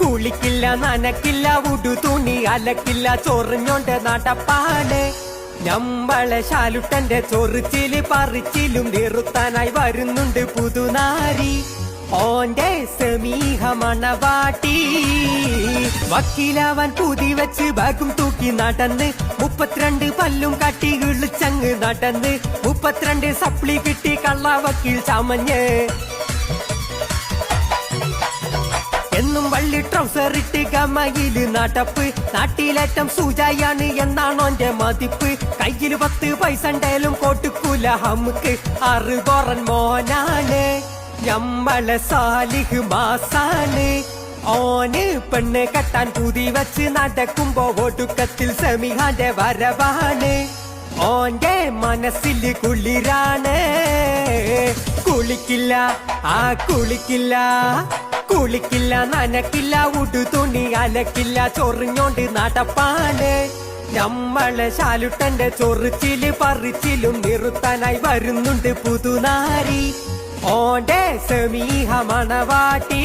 കുളിക്കില്ല നനക്കില്ല ഉടു തുണി അലക്കില്ല ചൊറിഞ്ഞോണ്ട് നടപ്പാണ് ഞമ്മളെ ശാലുട്ടന്റെ ചൊറിച്ചില് പറിച്ചിലും നിർത്താനായി വരുന്നുണ്ട് പുതുനാരി ഓന്റെ സമീഹ മണവാട്ടി വക്കീലവൻ പുതി വെച്ച് ബാഗും തൂക്കി നടന്ന് 32 പല്ലും കട്ടി ഇളിച്ചങ്ങ് നടന്ന് 32 സപ്ലി കിട്ടി കള്ള വക്കീൽ ചമഞ്ഞ് എന്നും വള്ളി ട്രൗസർ ഇട്ട് ഗമയില് നടപ്പ് നാട്ടിലേറ്റം സൂചായാണ് എന്നാണോന്റെ മതിപ്പ് കയ്യില് 10 പൈസ ഉണ്ടേലും കൊടുക്കൂല നമുക്ക് അറുകൊറൻ മോനാണ് ഞമ്മളെ സാലിഹ് മാസാണ് ഓന് പെണ്ണ് കെട്ടാൻ പുതി വെച്ച് നടക്കുമ്പോ ഒടുക്കത്തിൽ സമീഹാന്റെ വരവാണ് ഓന്റെ മനസ്സില് കുളിരാണ് കുളിക്കില്ല കുളിക്കില്ല കുളിക്കില്ല നനക്കില്ല ഉടു തുണി അലക്കില്ല ചൊറിഞ്ഞോണ്ട് നടപ്പാണ് ഞമ്മളെ ശാലുട്ടന്റെ ചൊറിച്ചില് പറിച്ചിലും നിർത്താനായി വരുന്നുണ്ട് പുതുനാരി ഓന്റെ സമീഹ മണവാട്ടി